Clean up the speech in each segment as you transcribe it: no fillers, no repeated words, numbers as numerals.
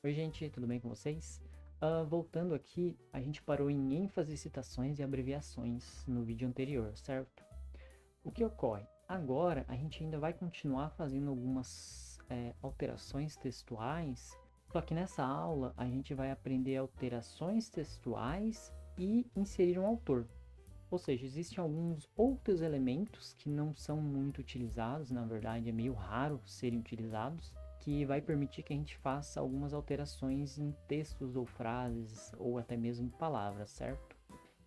Oi, gente, tudo bem com vocês? Voltando aqui, a gente parou em ênfase, citações e abreviações no vídeo anterior, certo? O que ocorre? Agora a gente ainda vai continuar fazendo algumas alterações textuais, só que nessa aula a gente vai aprender alterações textuais e inserir um autor. Ou seja, existem alguns outros elementos que não são muito utilizados, na verdade é meio raro serem utilizados, que vai permitir que a gente faça algumas alterações em textos ou frases, ou até mesmo em palavras, certo?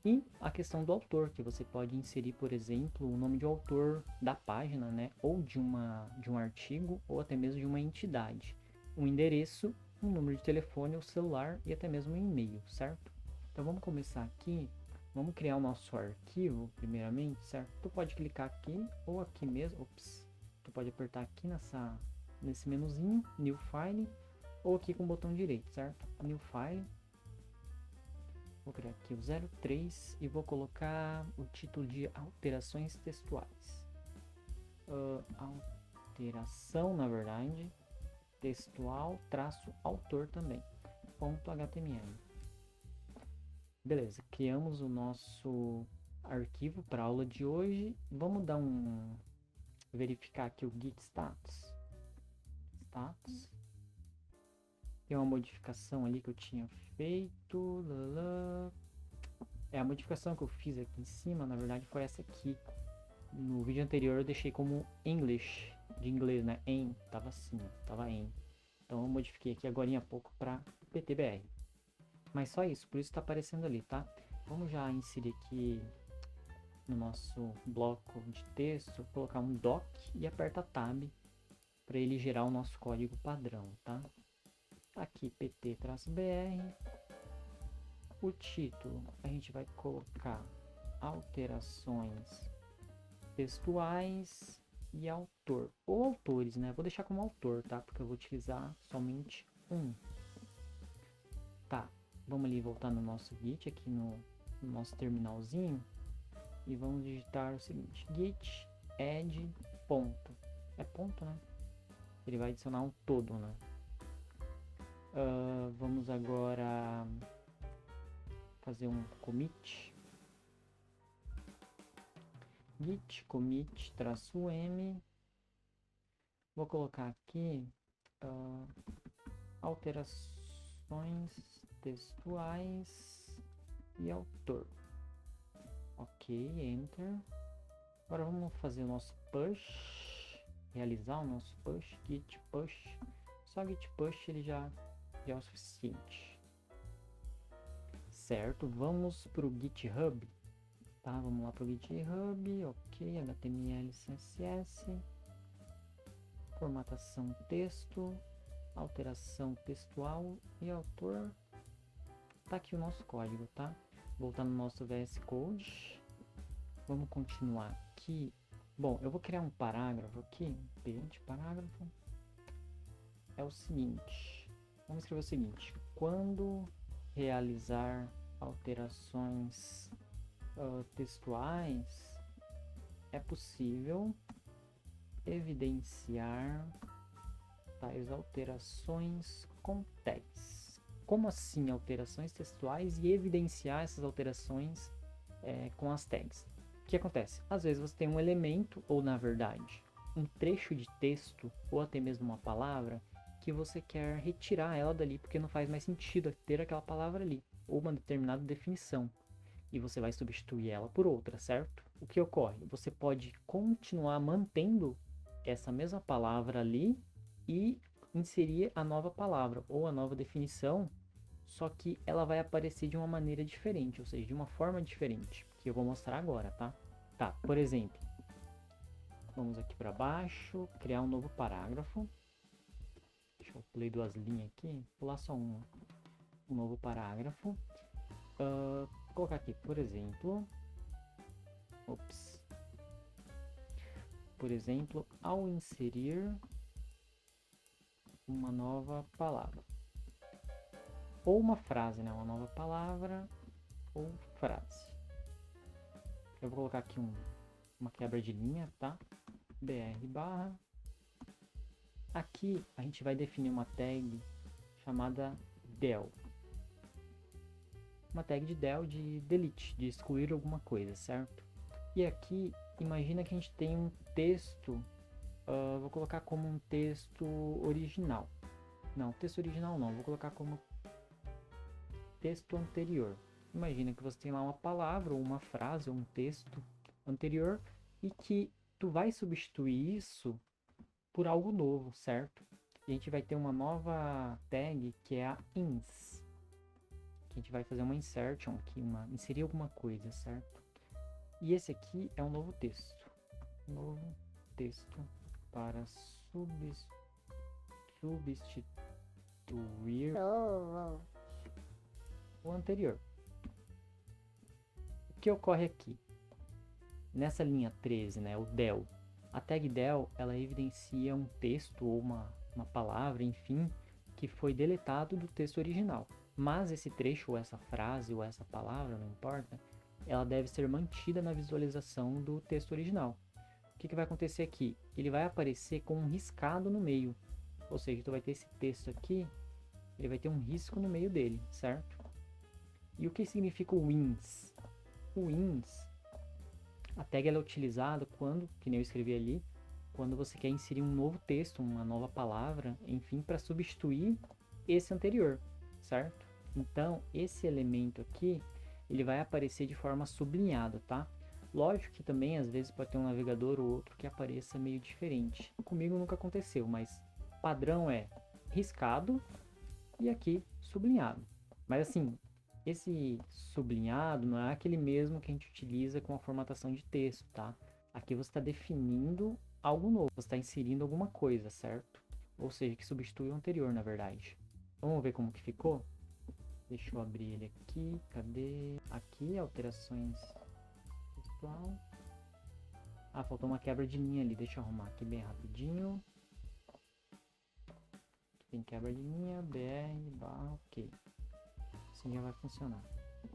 E a questão do autor, que você pode inserir, por exemplo, o nome de um autor da página, né? Ou de um artigo, ou até mesmo de uma entidade. Um endereço, um número de telefone ou celular e até mesmo um e-mail, certo? Então vamos começar aqui. Vamos criar o nosso arquivo, primeiramente, certo? Tu pode clicar aqui ou aqui mesmo. Ops. Tu pode apertar aqui nesse menuzinho, New File, ou aqui com o botão direito, certo? New File. Vou criar aqui o 03 e vou colocar o título de alterações textuais. Alteração, na verdade, textual, traço, autor também. Ponto .html. Beleza, criamos o nosso arquivo para a aula de hoje. Vamos dar verificar aqui o git status. Status. Tem uma modificação ali que eu tinha feito. A modificação que eu fiz aqui em cima, na verdade, foi essa aqui. No vídeo anterior eu deixei como English, de inglês, né? Tava assim, tava em. Então eu modifiquei aqui agora há pouco para PTBR. Mas só isso, por isso está aparecendo ali, tá? Vamos já inserir aqui no nosso bloco de texto, colocar um doc e aperta Tab para ele gerar o nosso código padrão, tá? Aqui pt-br. O título a gente vai colocar alterações textuais e autor, ou autores, né? Vou deixar como autor, tá? Porque eu vou utilizar somente um. Tá, vamos ali voltar no nosso Git, aqui no nosso terminalzinho, e vamos digitar o seguinte: git add ponto. É ponto, né? Ele vai adicionar um todo, né? Vamos agora fazer um commit. Git commit -m. Vou colocar aqui alterações textuais e autor. Ok, enter. Agora vamos fazer o nosso push, realizar o nosso push, git push. Só git push ele já é o suficiente. Certo, vamos para o GitHub. Tá, vamos lá para o GitHub, ok, HTML, CSS, formatação texto, alteração textual e autor. Tá aqui o nosso código, tá? Voltar no nosso VS Code. Vamos continuar aqui. Bom, eu vou criar um parágrafo aqui. Parágrafo. É o seguinte. Vamos escrever o seguinte. Quando realizar alterações textuais, é possível evidenciar tais alterações com tags. Como assim alterações textuais e evidenciar essas alterações com as tags? O que acontece? Às vezes você tem um elemento, ou na verdade, um trecho de texto, ou até mesmo uma palavra, que você quer retirar ela dali porque não faz mais sentido ter aquela palavra ali, ou uma determinada definição, e você vai substituir ela por outra, certo? O que ocorre? Você pode continuar mantendo essa mesma palavra ali e inserir a nova palavra ou a nova definição, só que ela vai aparecer de uma maneira diferente, ou seja, de uma forma diferente, que eu vou mostrar agora, tá? Tá, por exemplo, vamos aqui para baixo, criar um novo parágrafo. Deixa eu pular duas linhas aqui, pular só um novo parágrafo. Vou colocar aqui, por exemplo, ao inserir uma nova palavra ou uma frase, né? Uma nova palavra ou frase. Eu vou colocar aqui uma quebra de linha, tá? br barra. Aqui a gente vai definir uma tag chamada del. Uma tag de del de delete, de excluir alguma coisa, certo? E aqui, imagina que a gente tem um texto, vou colocar como um texto original. Não, texto original não, vou colocar como texto anterior. Imagina que você tem lá uma palavra, ou uma frase, ou um texto anterior, e que tu vai substituir isso por algo novo, certo? E a gente vai ter uma nova tag, que é a ins. Que a gente vai fazer uma insertion aqui, inserir alguma coisa, certo? E esse aqui é um novo texto. Novo texto para substituir o anterior. O que ocorre aqui? Nessa linha 13, né, o del, a tag del, ela evidencia um texto ou uma palavra, enfim, que foi deletado do texto original. Mas esse trecho, ou essa frase, ou essa palavra, não importa, ela deve ser mantida na visualização do texto original. O que vai acontecer aqui? Ele vai aparecer com um riscado no meio. Ou seja, tu vai ter esse texto aqui, ele vai ter um risco no meio dele, certo? E o que significa o ins? O ins, a tag ela é utilizada quando, que nem eu escrevi ali, quando você quer inserir um novo texto, uma nova palavra, enfim, para substituir esse anterior, certo? Então, esse elemento aqui, ele vai aparecer de forma sublinhada, tá? Lógico que também, às vezes, pode ter um navegador ou outro que apareça meio diferente. Comigo nunca aconteceu, mas padrão é riscado e aqui sublinhado. Mas assim, esse sublinhado não é aquele mesmo que a gente utiliza com a formatação de texto, tá? Aqui você está definindo algo novo, você está inserindo alguma coisa, certo? Ou seja, que substitui o anterior, na verdade. Vamos ver como que ficou? Deixa eu abrir ele aqui, cadê? Aqui, alterações textual. Ah, faltou uma quebra de linha ali, deixa eu arrumar aqui bem rapidinho. Tem quebra de linha, br, ok. Assim já vai funcionar.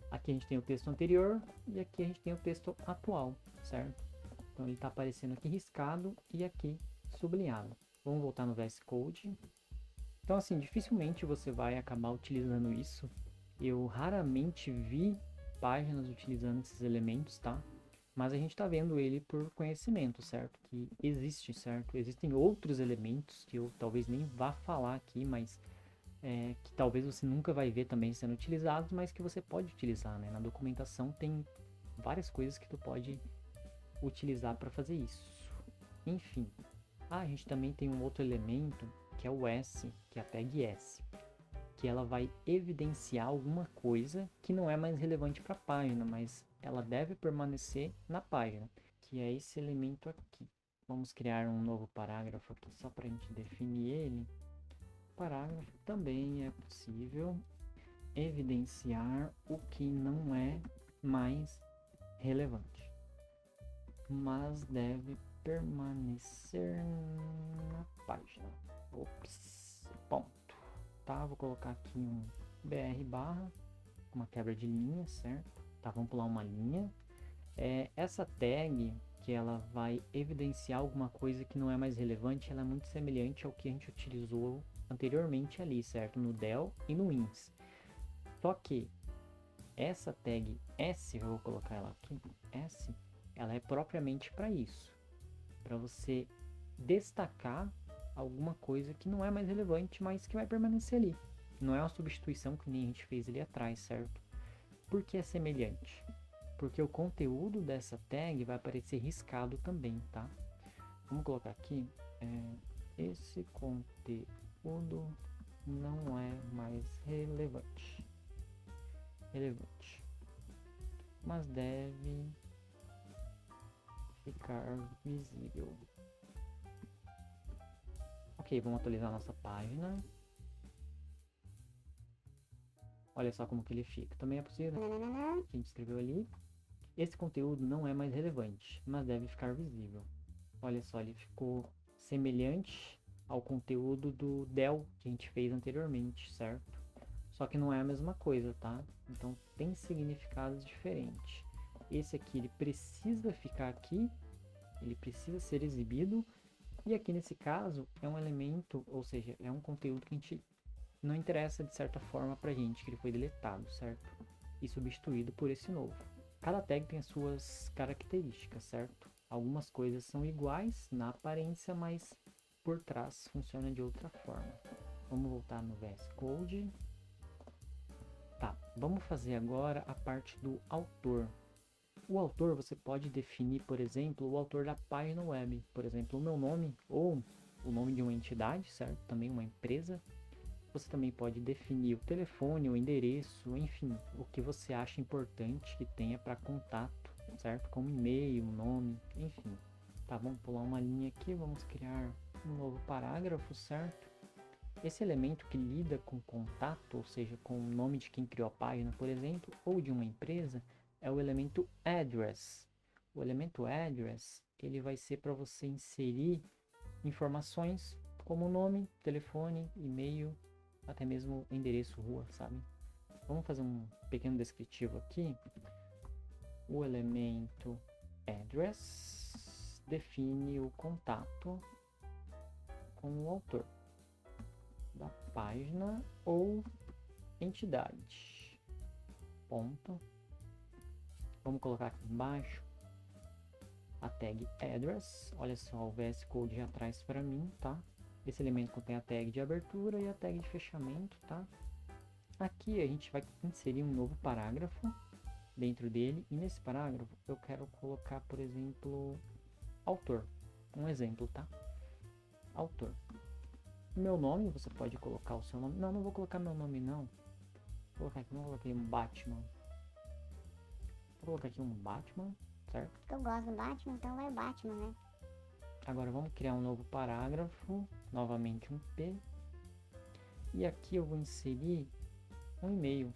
Aqui a gente tem o texto anterior e aqui a gente tem o texto atual, certo? Então ele está aparecendo aqui riscado e aqui sublinhado. Vamos voltar no VS Code. Então assim, dificilmente você vai acabar utilizando isso. Eu raramente vi páginas utilizando esses elementos, tá? Mas a gente está vendo ele por conhecimento, certo? Que existe, certo? Existem outros elementos que eu talvez nem vá falar aqui, mas que talvez você nunca vai ver também sendo utilizados, mas que você pode utilizar, né? Na documentação tem várias coisas que tu pode utilizar para fazer isso. Enfim, a gente também tem um outro elemento que é o S, que é a tag S, que ela vai evidenciar alguma coisa que não é mais relevante para a página, mas ela deve permanecer na página, que é esse elemento aqui. Vamos criar um novo parágrafo aqui só para a gente definir ele. Parágrafo também é possível evidenciar o que não é mais relevante, mas deve permanecer na página. Ops, ponto. Tá, vou colocar aqui um br barra, uma quebra de linha, certo? Tá, vamos pular uma linha. Essa tag, que ela vai evidenciar alguma coisa que não é mais relevante, ela é muito semelhante ao que a gente utilizou anteriormente ali, certo? No del e no ins. Só que essa tag S, eu vou colocar ela aqui, S, ela é propriamente para isso, para você destacar alguma coisa que não é mais relevante, mas que vai permanecer ali. Não é uma substituição que nem a gente fez ali atrás, certo? Por que é semelhante? Porque o conteúdo dessa tag vai aparecer riscado também, tá? Vamos colocar aqui, esse conteúdo não é mais relevante, mas deve ficar visível. Ok, vamos atualizar a nossa página. Olha só como que ele fica. Também é possível, que a gente escreveu ali. Esse conteúdo não é mais relevante, mas deve ficar visível. Olha só, ele ficou semelhante ao conteúdo do del que a gente fez anteriormente, certo? Só que não é a mesma coisa, tá? Então tem significados diferentes. Esse aqui ele precisa ficar aqui, ele precisa ser exibido, e aqui nesse caso é um elemento, ou seja, é um conteúdo que a gente não interessa de certa forma pra gente que ele foi deletado, certo? E substituído por esse novo. Cada tag tem as suas características, certo? Algumas coisas são iguais na aparência, mas por trás funciona de outra forma. Vamos voltar no VS Code. Tá, vamos fazer agora a parte do autor. O autor você pode definir, por exemplo, o autor da página web. Por exemplo, o meu nome ou o nome de uma entidade, certo? Também uma empresa. Você também pode definir o telefone, o endereço, enfim, o que você acha importante que tenha para contato, certo? Como e-mail, nome, enfim. Tá, vamos pular uma linha aqui, vamos criar um novo parágrafo, certo? Esse elemento que lida com contato, ou seja, com o nome de quem criou a página, por exemplo, ou de uma empresa, é o elemento address. O elemento address, ele vai ser para você inserir informações como nome, telefone, e-mail, até mesmo endereço, rua, sabe? Vamos fazer um pequeno descritivo aqui. O elemento address define o contato com o autor da página ou entidade. Ponto. Vamos colocar aqui embaixo a tag address. Olha só, o VS Code já traz para mim, tá? Esse elemento contém a tag de abertura e a tag de fechamento, tá? Aqui a gente vai inserir um novo parágrafo dentro dele, e nesse parágrafo eu quero colocar, por exemplo, autor. Um exemplo, tá? Autor. Meu nome, você pode colocar o seu nome. Não, não vou colocar meu nome não. Vou colocar aqui, não coloquei um Batman. Vou colocar aqui um Batman, certo? Eu gosto do Batman, então vai o Batman, né? Agora vamos criar um novo parágrafo, novamente um P. E aqui eu vou inserir um e-mail.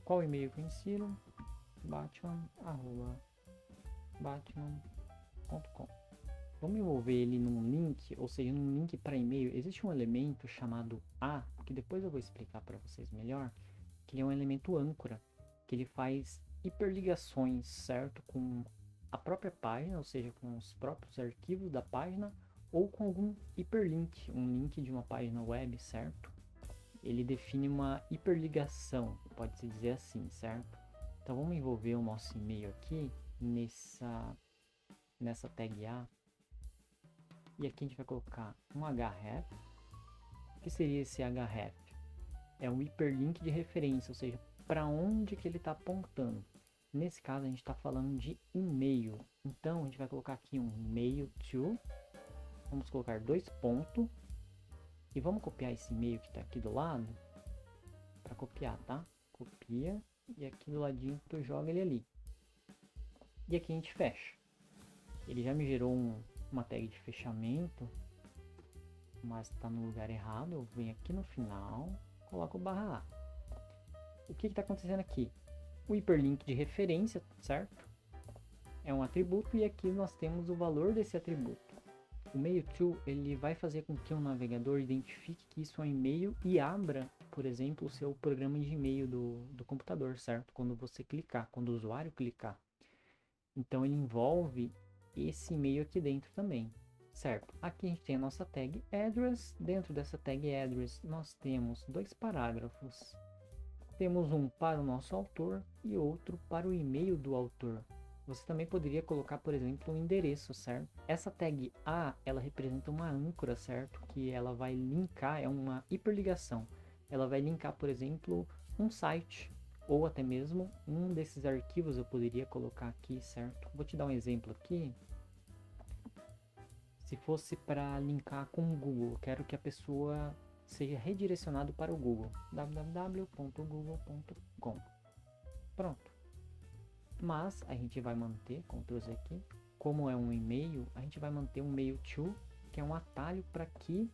Qual e-mail que eu insiro? batman@batman.com. Vamos envolver ele num link, ou seja, num link para e-mail. Existe um elemento chamado A, que depois eu vou explicar para vocês melhor, que ele é um elemento âncora, que ele faz hiperligações, certo? Com a própria página, ou seja, com os próprios arquivos da página, ou com algum hiperlink, um link de uma página web, certo? Ele define uma hiperligação, pode-se dizer assim, certo? Então vamos envolver o nosso e-mail aqui nessa tag A. E aqui a gente vai colocar um href. O que seria esse href? É um hiperlink de referência, ou seja, para onde que ele está apontando. Nesse caso a gente está falando de e-mail. Então a gente vai colocar aqui um mail to. Vamos colocar 2 pontos. E vamos copiar esse e-mail que está aqui do lado. Para copiar, tá? Copia. E aqui do ladinho tu joga ele ali. E aqui a gente fecha. Ele já me gerou uma tag de fechamento, mas está no lugar errado. Eu venho aqui no final, coloco o barra A. O que está acontecendo aqui? O hiperlink de referência, certo? É um atributo e aqui nós temos o valor desse atributo. O mail to, ele vai fazer com que o navegador identifique que isso é um e-mail e abra, por exemplo, o seu programa de e-mail do computador, certo? Quando você clicar, quando o usuário clicar. Então ele envolve esse e-mail aqui dentro também, certo? Aqui a gente tem a nossa tag address. Dentro dessa tag address nós temos 2 parágrafos. Temos um para o nosso autor e outro para o e-mail do autor. Você também poderia colocar, por exemplo, um endereço, certo? Essa tag A, ela representa uma âncora, certo? Que ela vai linkar, é uma hiperligação. Ela vai linkar, por exemplo, um site ou até mesmo um desses arquivos eu poderia colocar aqui, certo? Vou te dar um exemplo aqui. Se fosse para linkar com o Google, eu quero que a pessoa seja redirecionado para o Google, www.google.com. Pronto. Mas a gente vai manter, Ctrl Z aqui, como é um e-mail, a gente vai manter um mail to, que é um atalho para que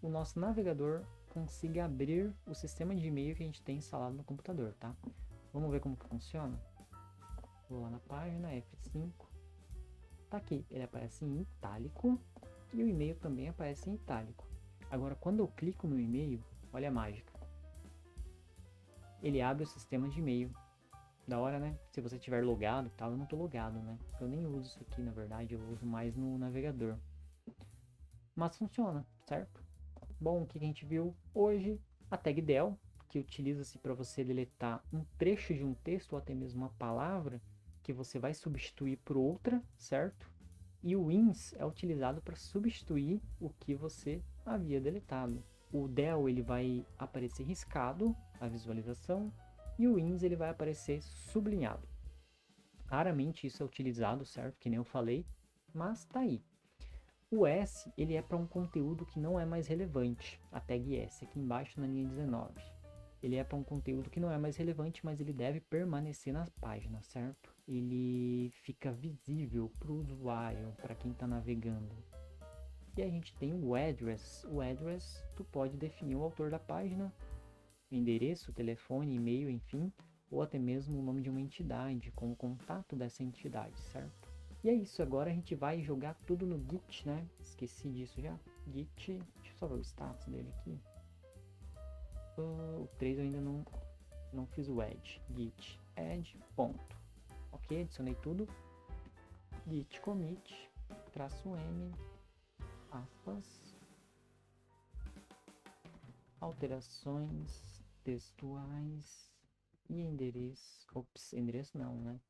o nosso navegador consiga abrir o sistema de e-mail que a gente tem instalado no computador, tá? Vamos ver como que funciona? Vou lá na página, F5. Tá aqui, ele aparece em itálico e o e-mail também aparece em itálico. Agora, quando eu clico no e-mail, olha a mágica. Ele abre o sistema de e-mail. Da hora, né? Se você tiver logado, tal, eu não tô logado, né? Eu nem uso isso aqui, na verdade, eu uso mais no navegador. Mas funciona, certo? Bom, o que a gente viu hoje? A tag del, que utiliza-se para você deletar um trecho de um texto ou até mesmo uma palavra que você vai substituir por outra, certo? E o ins é utilizado para substituir o que você havia deletado. O del ele vai aparecer riscado, a visualização, e o ins ele vai aparecer sublinhado. Raramente isso é utilizado, certo? Que nem eu falei, mas tá aí. O S ele é para um conteúdo que não é mais relevante, a tag S aqui embaixo na linha 19. Ele é para um conteúdo que não é mais relevante, mas ele deve permanecer na página, certo? Ele fica visível para o usuário, para quem está navegando. E a gente tem o address. O address, tu pode definir o autor da página, endereço, telefone, e-mail, enfim, ou até mesmo o nome de uma entidade, com o contato dessa entidade, certo? E é isso, agora a gente vai jogar tudo no Git, né? Esqueci disso já. Git, deixa eu só ver o status dele aqui. O 3 eu ainda não fiz o add. Git add, ponto. Ok, adicionei tudo. Git commit, -m, aspas, alterações textuais e endereço. Ops, endereço não, né?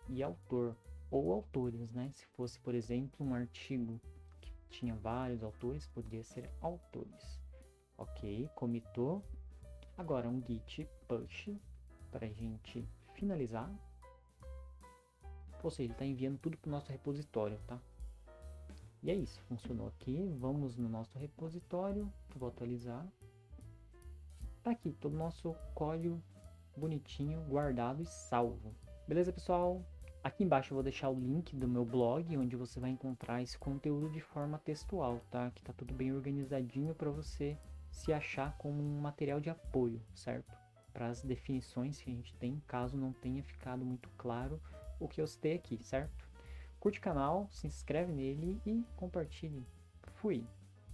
E autor ou autores, né? Se fosse, por exemplo, um artigo que tinha vários autores, poderia ser autores. Ok, comitou. Agora um git push para a gente finalizar. Ou seja, ele está enviando tudo para o nosso repositório, tá? E é isso, funcionou aqui. Vamos no nosso repositório, vou atualizar. Tá aqui todo o nosso código bonitinho, guardado e salvo. Beleza, pessoal? Aqui embaixo eu vou deixar o link do meu blog, onde você vai encontrar esse conteúdo de forma textual, tá? Que tá tudo bem organizadinho para você se achar como um material de apoio, certo? Para as definições que a gente tem, caso não tenha ficado muito claro o que eu citei aqui, certo? Curte o canal, se inscreve nele e compartilhe. Fui!